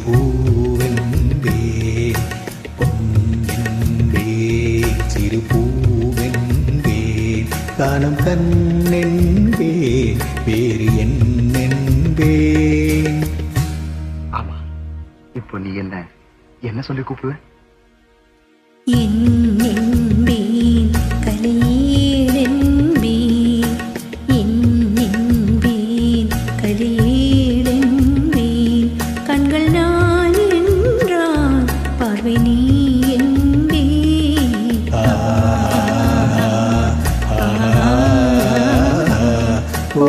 பூவென்பே பொன்னென்பே சிறு பூவென்பே காணும் கண்ணென்பே வேறு என்னென்பே. ஆமா, இப்போ நீ என்ன சொல்லி கூப்பிடுவ? என்னென்பேன் கலையேடென்பேன், என்னென்பேன் கலையேடென்பேன், கண்கள் நான் என்றால் பார்வை நீ என்பேன். ஓ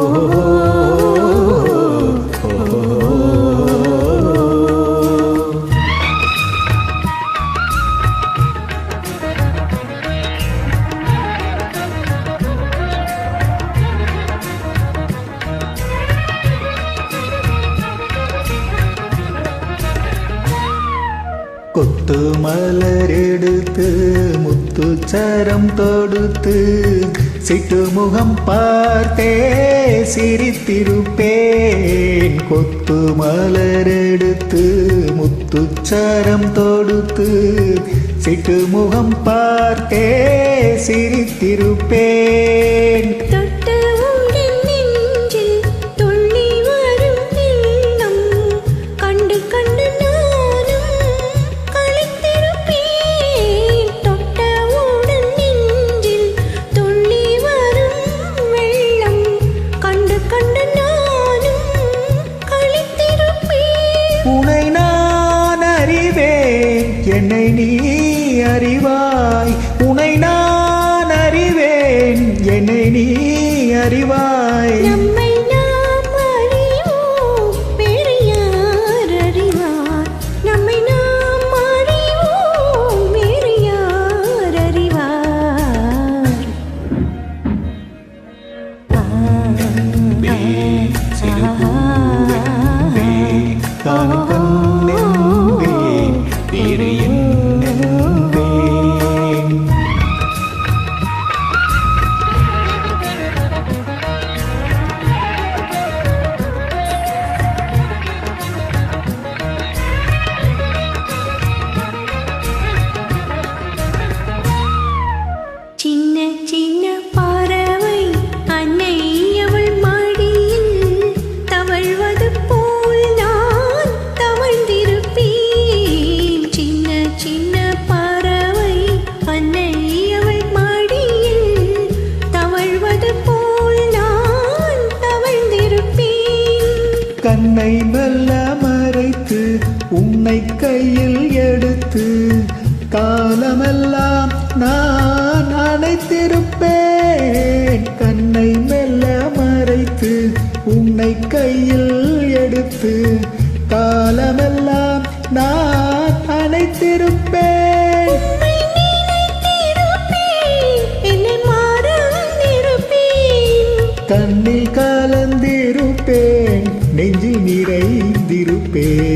கொத்து மலரெடுத்து முத்துச்சரம் தொடுத்து சிட்டு முகம் பார்த்தே சிரித்திருப்பேன். கொத்து மலரெடுத்து முத்துச்சரம் தொடுத்து சிட்டு முகம் பார்த்தே சிரித்திருப்பேன். உனை நான் அறிவேன் என்னை நீ அறிவாய், உனை நான் அறிவேன் என்னை நீ அறிவாய். நம்மை நாம் அறிவோம் வேறு யார் அறிவார், நம்மை நாம் அறிவோம் வேறு யார் அறிவார். சிறு பூவென்பே காணும் கண்ணென்பே வேறு என்னென்பே. சின்ன சின்ன பறவை அன்னை அவள் மடியில் தவழ்வது போல் நான் தவழ்ந்திருப்பேன். சின்ன சின்ன பறவை அன்னை அவள் மடியில் தவழ்வது போல் நான் தவழ்ந்திருப்பேன். கண்ணை மெல்ல மறைத்து உன்னை கையில் எடுத்து காலமெல்லாம் நான் அணைத்திருப்பேன். கண்ணை மெல்ல மறைத்து உன்னை கையில் எடுத்து காலமெல்லாம் நான் அணைத்திருப்பேன். உம்மை நினைத்திருப்பேன், என்னை மறந்திருப்பேன். கண்ணில் கலந்திருப்பேன், நெஞ்சில் நிறைந்திருப்பேன்.